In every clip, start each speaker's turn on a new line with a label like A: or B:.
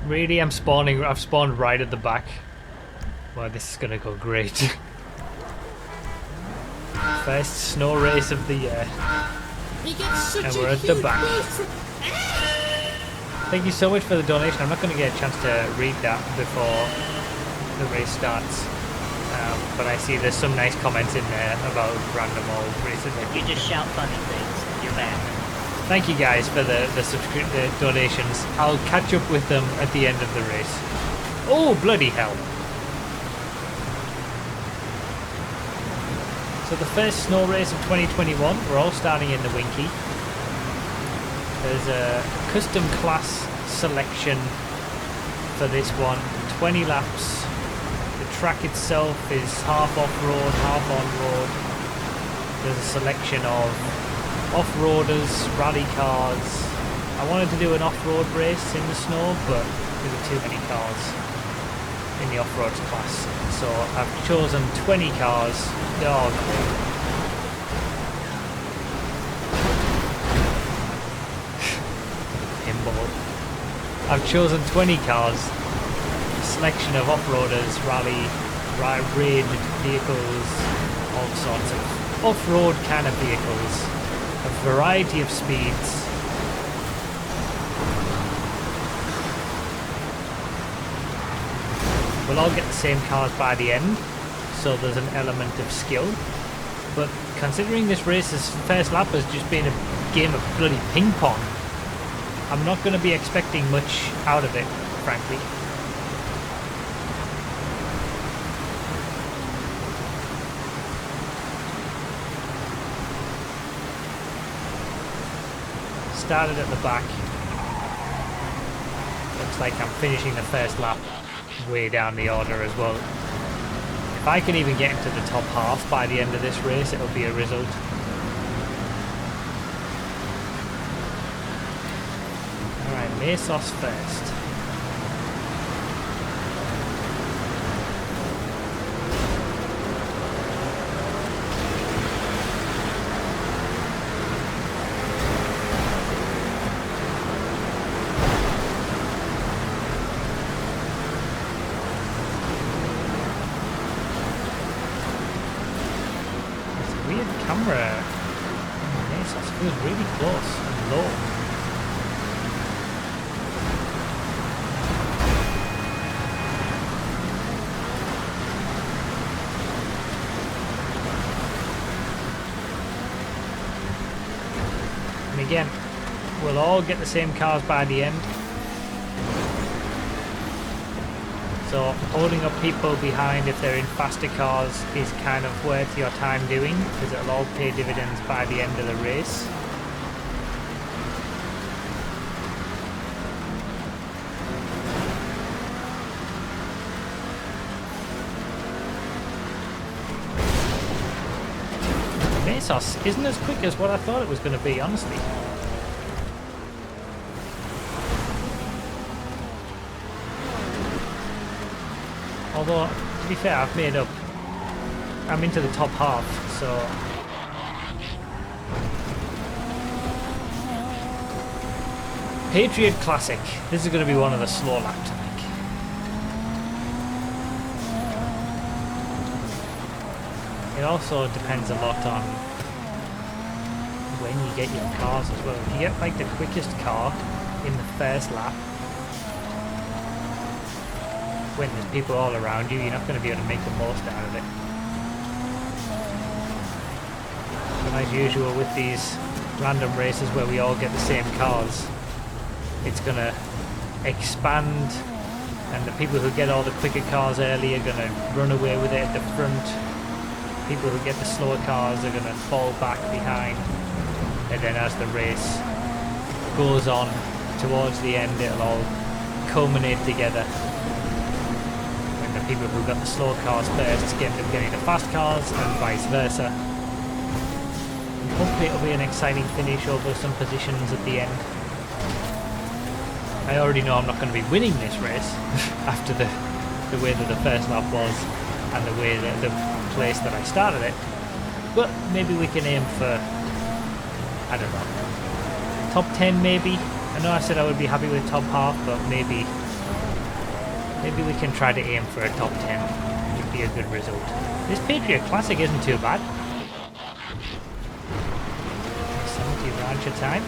A: Really, I've spawned right at the back. Well, this is gonna go great. First snow race of the year. And we're at the back. Thank you so much for the donation. I'm not going to get a chance to read that before the race starts. But I see there's some nice comments in there about random old races.
B: You just shout funny things. You're back.
A: Thank you guys for the donations. I'll catch up with them at the end of the race. Oh, bloody hell. So the first snow race of 2021, we're all starting in the Winky. There's a custom class selection for this one, 20 laps. The track itself is half off-road, half on-road. There's a selection of off-roaders, rally cars. I wanted to do an off-road race in the snow, but there were too many cars in the off-road class. So I've chosen 20 cars. Oh, pinball. I've chosen 20 cars. A selection of off-roaders, rally, raid vehicles, all sorts of off-road kind of vehicles. A variety of speeds. We'll all get the same cars by the end, so there's an element of skill. But considering this race's first lap has just been a game of bloody ping pong, I'm not going to be expecting much out of it, frankly. Started at the back. Looks like I'm finishing the first lap way down the order as well. If I can even get into the top half by the end of this race, it'll be a result. Alright, Mesos first. Camera Mesos feels really close and low. And again, we'll all get the same cars by the end. So holding up people behind if they're in faster cars is kind of worth your time doing, because it'll all pay dividends by the end of the race. Mesos isn't as quick as what I thought it was going to be, honestly. Although, to be fair, I've made up. I'm into the top half, so... Patriot Classic. This is going to be one of the slow laps, I think. It also depends a lot on when you get your cars as well. If you get like the quickest car in the first lap, when there's people all around you, you're not going to be able to make the most out of it. And as usual with these random races where we all get the same cars, it's going to expand, and the people who get all the quicker cars early are going to run away with it at the front. People who get the slower cars are going to fall back behind, and then as the race goes on towards the end, it'll all culminate together. People who got the slow cars first end up getting the fast cars, and vice versa. And hopefully it'll be an exciting finish over some positions at the end. I already know I'm not going to be winning this race after the way that the first lap was and the way that the place that I started it, but maybe we can aim for, I don't know, top 10 maybe. I know I said I would be happy with top half, but maybe Maybe we can try to aim for a top 10. Would be a good result. This Patriot Classic isn't too bad. 70 Rancher time.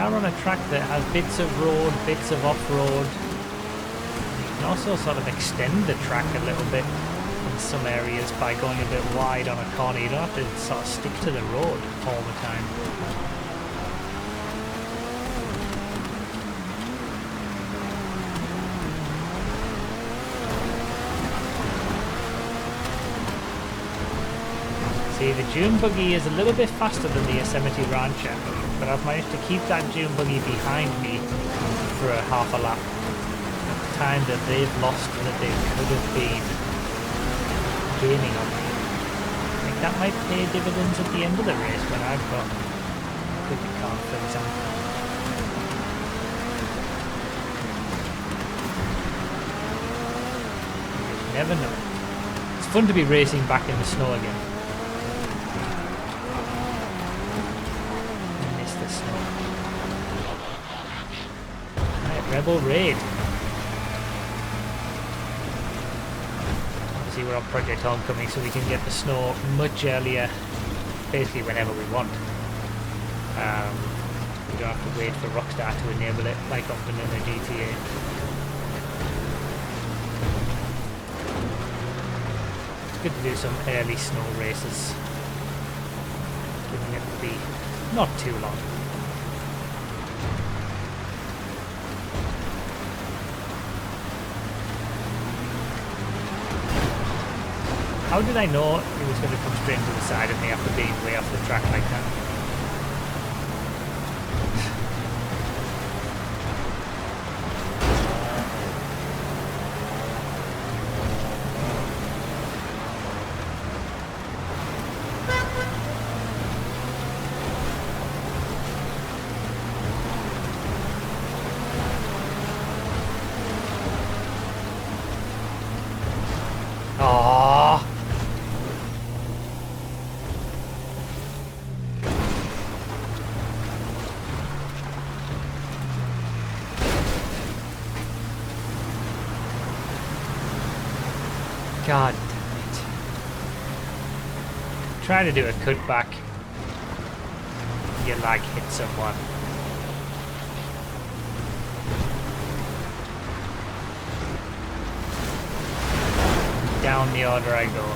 A: On a track that has bits of road, bits of off-road. You can also sort of extend the track a little bit in some areas by going a bit wide on a corner. You don't have to sort of stick to the road all the time. See, the Dune Buggy is a little bit faster than the Yosemite Rancher, but I've managed to keep that Dune Buggy behind me for a half a lap. The time that they've lost that they could have been gaining on me. I think that might pay dividends at the end of the race when I've got a good car, for example. You never know. It's fun to be racing back in the snow again. Rebel Raid. Obviously we're on Project Homecoming, so we can get the snow much earlier, basically whenever we want. We don't have to wait for Rockstar to enable it like often in the GTA. It's good to do some early snow races, giving it to be not too long. How did I know it was going to come straight to the side of me after being way off the track like that? God damn it. Try to do a cutback. You like hit someone. Down the order I go.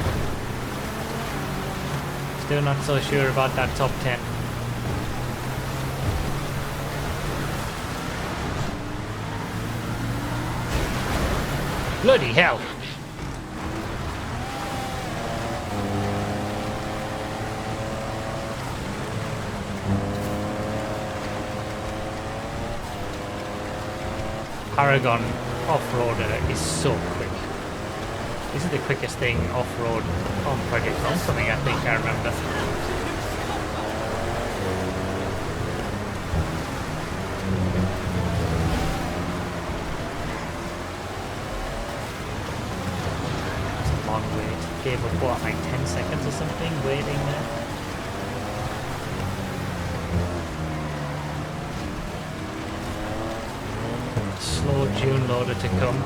A: Still not so sure about that top 10. Bloody hell! Paragon off-roader is so quick. This is the quickest thing off-road on Project Homecoming, I think I remember. It's a long wait. Gave up what, like 10 seconds or something waiting there? Slow June loader to come.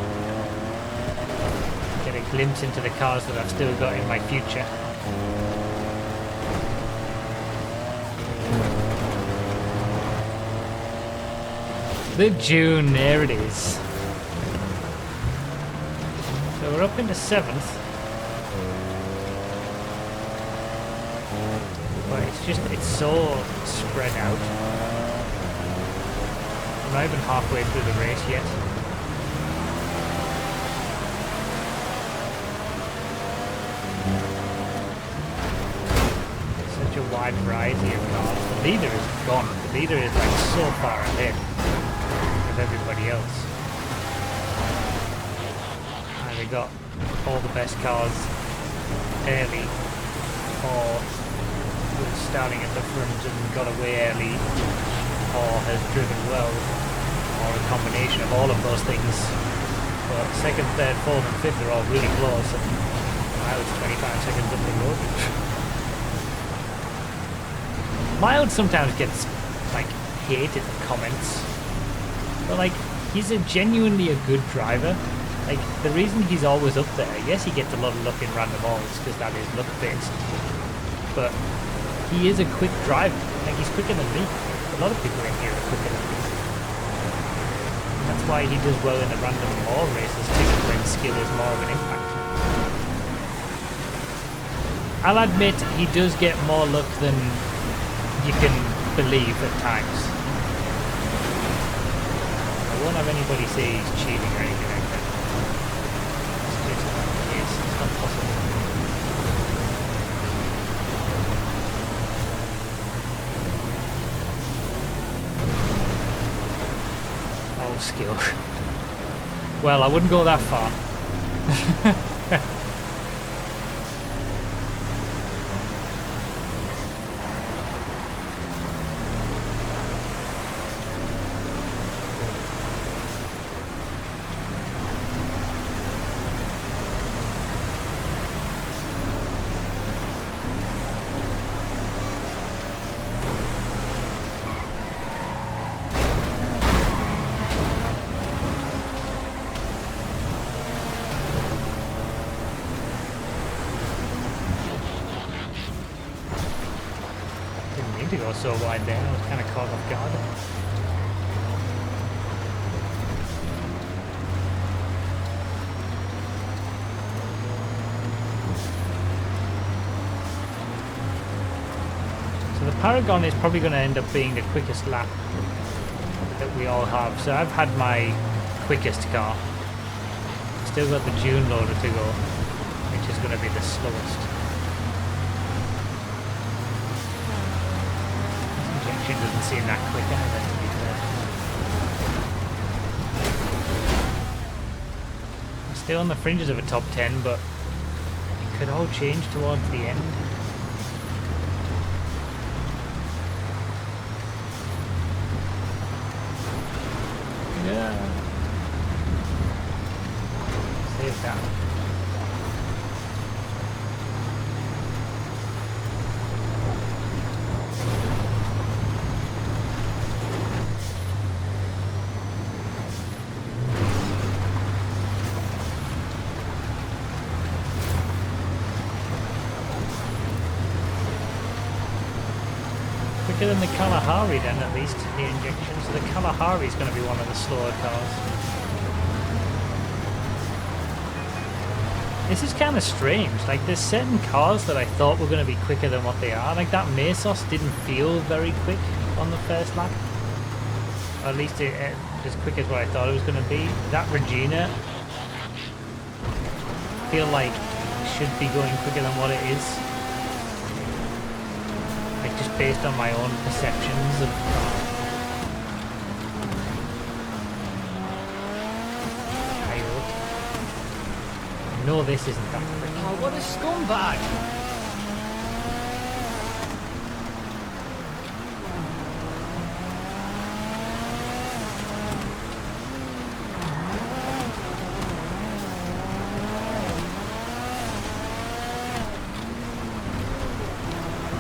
A: Get a glimpse into the cars that I've still got in my future. The June, there it is. So we're up into 7th. But it's so spread out. I'm not even halfway through the race yet. Such a wide variety of cars. The leader is gone. The leader is like so far ahead of everybody else. And we got all the best cars early, or was starting at the front and got away early. or has driven well, or a combination of all of those things. But second, third, fourth and fifth are all really close, and I was 25 seconds up the road. Mild sometimes gets like hated in comments, but like he's genuinely a good driver. Like the reason he's always up there, yes, he gets a lot of luck in random balls because that is luck based, but he is a quick driver. Like he's quicker than me. A lot of people in here are quicker than me. That's why he does well in the random ball races too, when skill is more of an impact. I'll admit he does get more luck than you can believe at times. I won't have anybody say he's cheating or anything like that. It's just not the case. It's not possible. Oh, skill. Well, I wouldn't go that far. To go so wide there, I was kind of caught off guard. So the Paragon is probably going to end up being the quickest lap that we all have. So I've had my quickest car. Still got the June loader to go, which is going to be the slowest. Doesn't seem that quick either, to be fair. I'm still on the fringes of a top 10, but it could all change towards the end. Yeah. Save that. Quicker than the Kalahari then, at least, the injection. So the Kalahari is going to be one of the slower cars. This is kind of strange. Like, there's certain cars that I thought were going to be quicker than what they are. Like, that Mesos didn't feel very quick on the first lap. Or at least as quick as what I thought it was going to be. That Regina, I feel like should be going quicker than what it is. Like, just based on my own perceptions of No, this isn't that quick.
B: Oh, what a scumbag!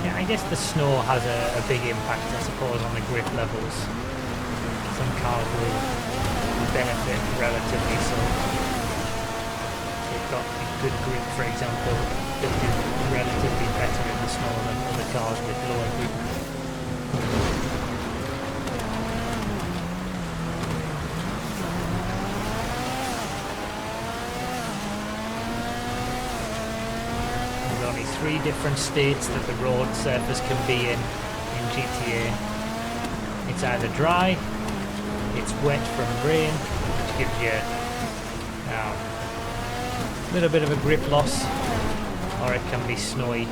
A: Yeah, I guess the snow has a big impact, I suppose, on the grip levels. Some cars will benefit relatively so. Got a good grip, for example, that do relatively better in the snow than other cars with lower grip. There's only 3 different states that the road surface can be in GTA. It's either dry, it's wet from rain, which gives you little bit of a grip loss, or it can be snowy,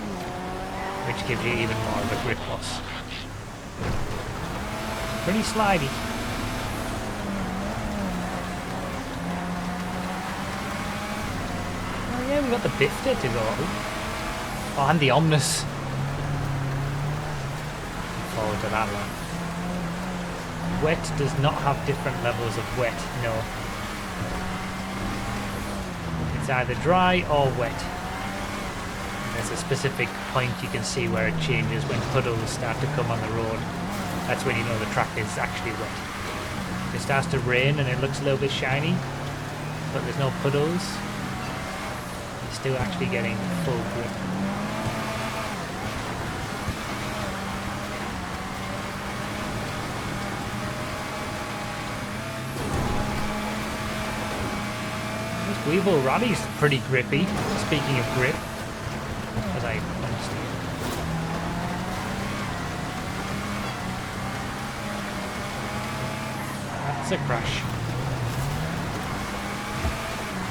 A: which gives you even more of a grip loss. Pretty slidey. Oh yeah, we got the Bifter to go. Oh, and the Omnus. Look forward to that one. Wet does not have different levels of wet, no. It's either dry or wet. And there's a specific point you can see where it changes when puddles start to come on the road. That's when you know the track is actually wet. It starts to rain and it looks a little bit shiny, but there's no puddles. You're still actually getting full grip. Weevil Rally's pretty grippy, speaking of grip, as I understand. That's a crash.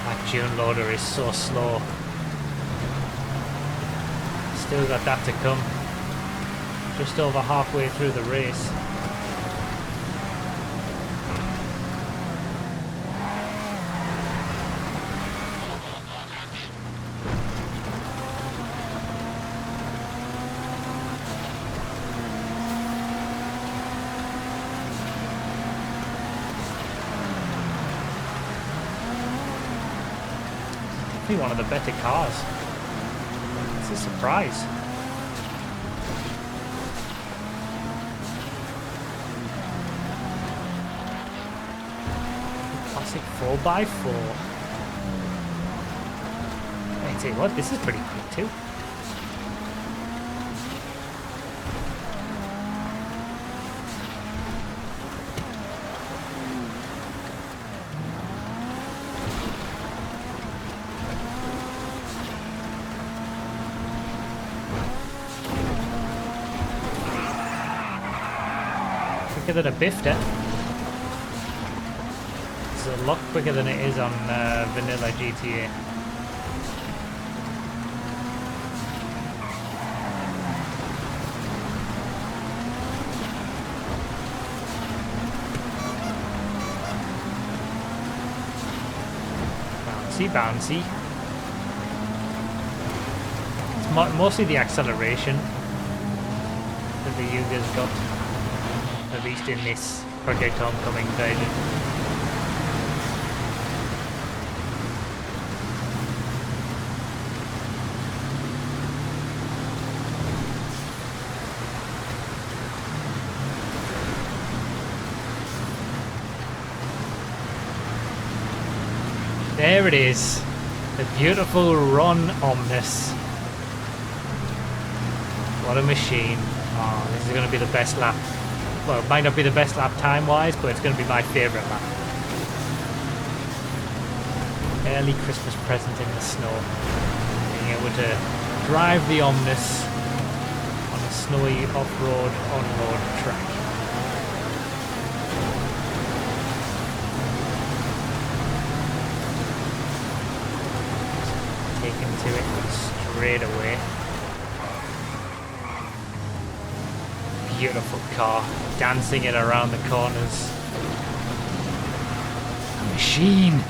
A: That June loader is so slow. Still got that to come. Just over halfway through the race. One of the better cars. It's a surprise. Classic 4x4. I tell you what, this is pretty quick too. Quicker than a Bifter. It's a lot quicker than it is on vanilla GTA. Bouncy, bouncy. It's mostly the acceleration that the Yuga's got. At least in this Project Homecoming version. There it is. The beautiful Ron Omnis. What a machine. Oh, this is going to be the best lap. Well, it might not be the best lap time-wise, but it's going to be my favourite lap. Early Christmas present in the snow. Being able to drive the Omnis on a snowy off-road, on-road track. Taken to it straight away. Beautiful car, dancing it around the corners. A machine.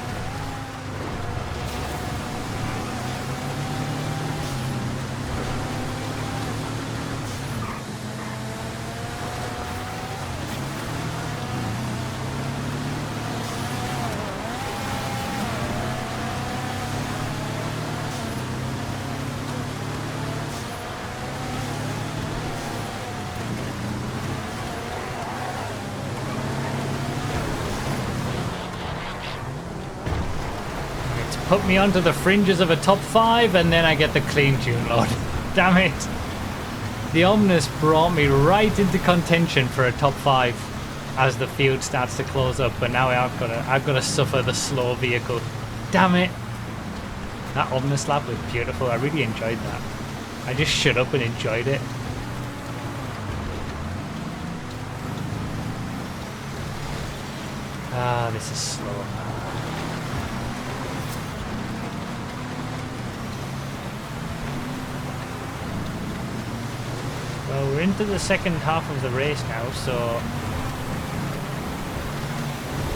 A: Put me onto the fringes of a top 5 and then I get the clean tune load. Damn it. The Omnis brought me right into contention for a top 5 as the field starts to close up, but now I've got to suffer the slow vehicle. Damn it. That Omnis lap was beautiful. I really enjoyed that. I just shut up and enjoyed it. Ah, this is slow. Well, we're into the second half of the race now, so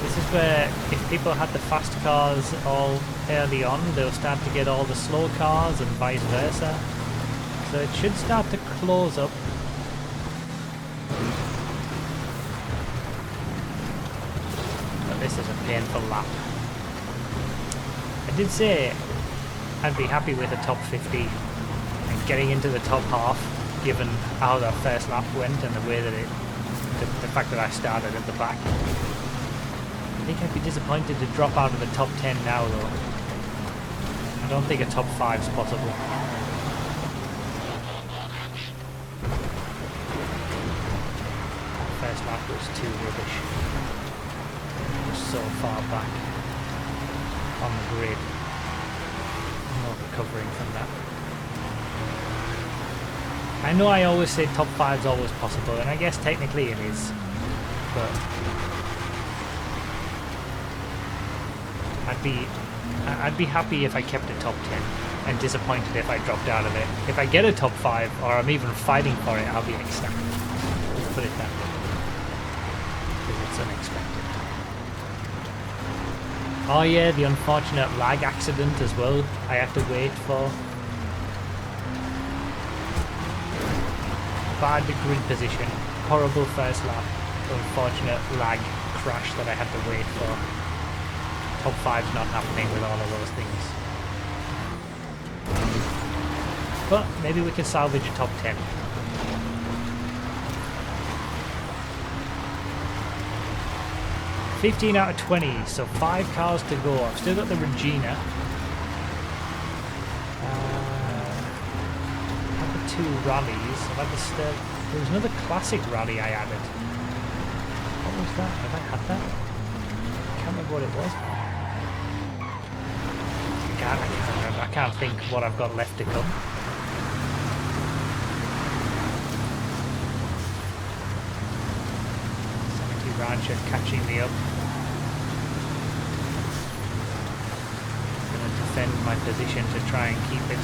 A: this is where if people had the fast cars all early on, they'll start to get all the slow cars and vice versa. So it should start to close up. This is a painful lap. I did say I'd be happy with a top 50 and getting into the top half, given how the first lap went and the way that the fact that I started at the back. I think I'd be disappointed to drop out of the top 10 now though. I don't think a top 5 is possible. First lap was too rubbish. It was so far back on the grid. No recovering from that. I know I always say top 5 is always possible, and I guess technically it is, but I'd be happy if I kept a top 10 and disappointed if I dropped out of it. If I get a top 5 or I'm even fighting for it, I'll be ecstatic. Put it that way. Because it's unexpected. Oh yeah, the unfortunate lag accident as well I have to wait for. Bad grid position, horrible first lap, unfortunate lag crash that I had to wait for. Top 5's not happening with all of those things. But maybe we can salvage a top 10. $15 out of 20, so 5 cars to go. I've still got the Regina. I've got 2 rallies. I've had there was another classic rally I added. What was that? Have I had that? I can't remember what it was. I can't remember. I can't think what I've got left to come. 70 Rancher catching me up. Gonna defend my position to try and keep it.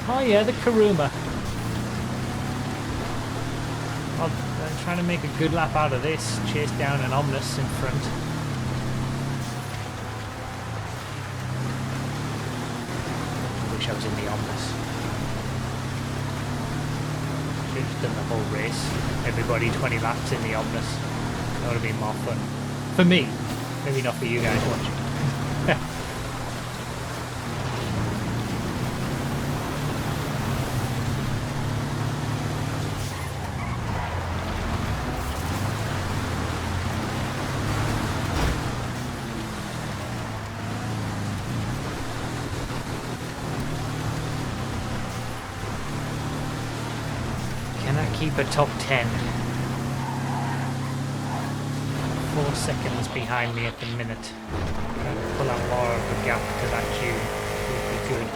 A: Oh yeah, the Karuma. I'm trying to make a good lap out of this. Chase down an Omnis in front. I wish I was in the Omnis. Should have just done the whole race. Everybody 20 laps in the Omnis. That would have been more fun. For me. Maybe not for you guys watching. Keep a top 10. 4 seconds behind me at the minute. Trying to pull out more of the gap to that June would be good.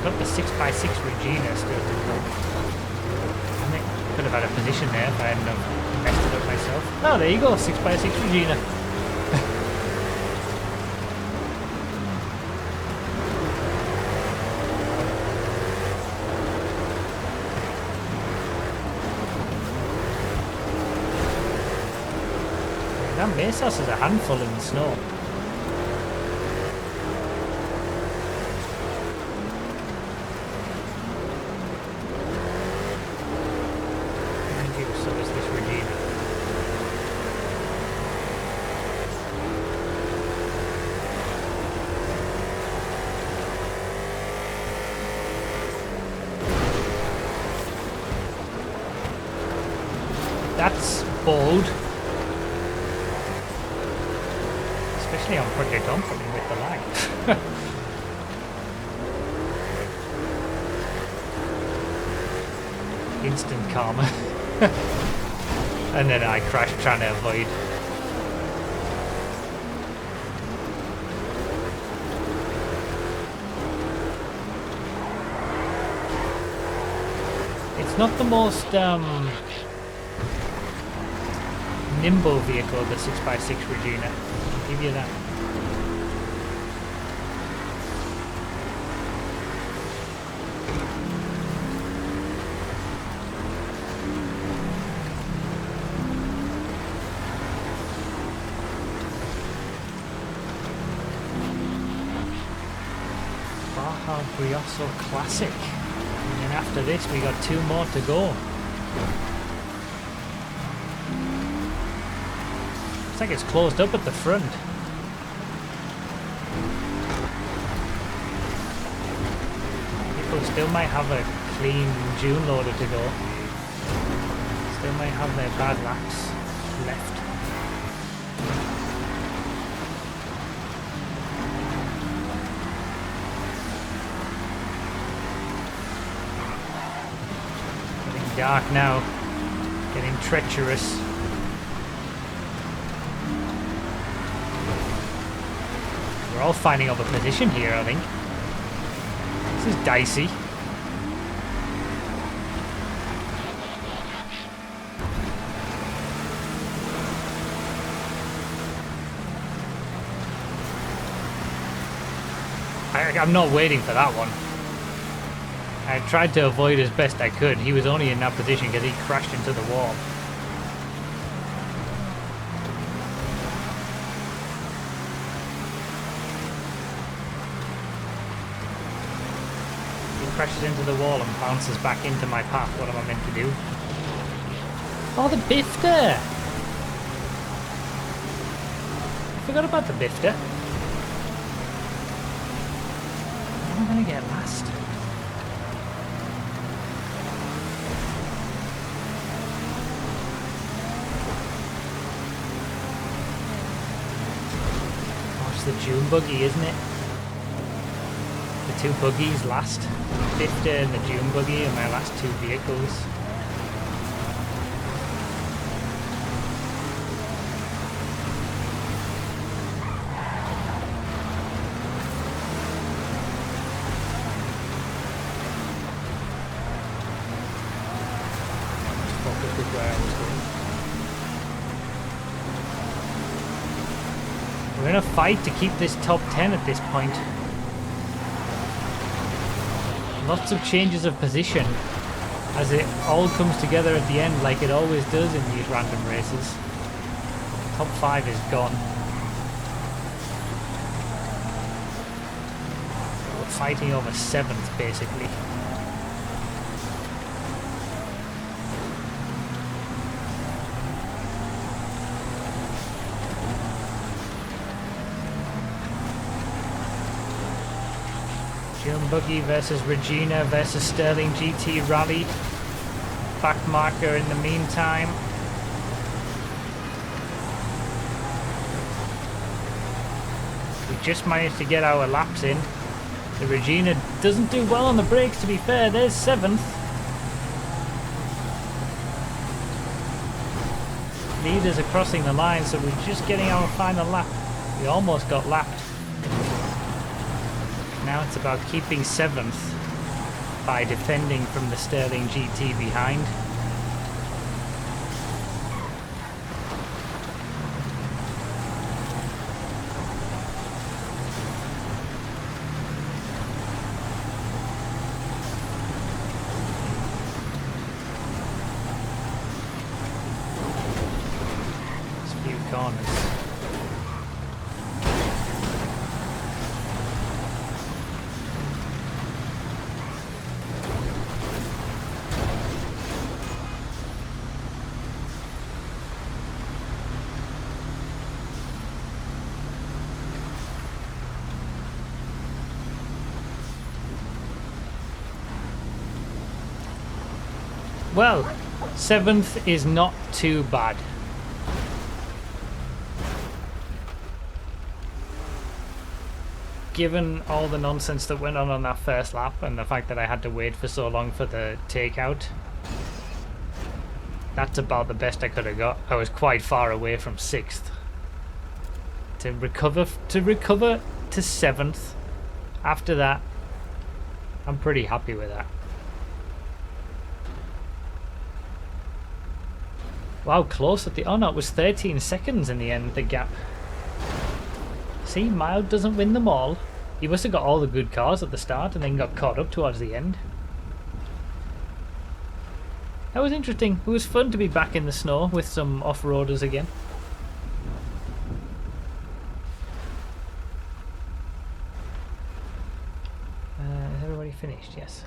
A: Got the 6x6 Regina still to come. Could have had a position there if I hadn't messed it up myself. Oh, there you go, 6x6 Regina. That Mesos is a handful in the snow. That's bold. Especially on Project Homecoming with the lag. Instant karma. And then I crashed trying to avoid. It's not the most nimble vehicle, the 6x6 Regina. I'll give you that. Brioso Classic. And then after this we got 2 more to go. Looks like it's closed up at the front. People still might have a clean June loader to go. Still might have their bad laps left. Getting dark now. Getting treacherous. We're all fighting over position here, I think. This is dicey. I'm not waiting for that one. I tried to avoid as best I could. He was only in that position because he crashed into the wall. Crashes into the wall and bounces back into my path. What am I meant to do? Oh, the bifter! I forgot about the bifter. I'm gonna get last. Oh, it's the June buggy, isn't it? The 2 buggies last. Bifter and the June buggy are my last 2 vehicles. Just focus with where I was going. We're in a fight to keep this top 10 at this point. Lots of changes of position as it all comes together at the end like it always does in these random races. Top 5 is gone. We're fighting over 7th basically. June Buggy versus Regina versus Sterling GT Rally. Back marker in the meantime. We just managed to get our laps in. The Regina doesn't do well on the brakes, to be fair. There's 7th. Leaders are crossing the line, so we're just getting our final lap. We almost got lapped. Now it's about keeping 7th by defending from the Sterling GT behind. There's a few corners. Well, 7th is not too bad. Given all the nonsense that went on that first lap and the fact that I had to wait for so long for the takeout, that's about the best I could have got. I was quite far away from 6th. To recover to 7th after that, I'm pretty happy with that. Wow, close at the... Oh no, it was 13 seconds in the end, the gap. See, Mild doesn't win them all. He must have got all the good cars at the start and then got caught up towards the end. That was interesting. It was fun to be back in the snow with some off-roaders again. finished, yes.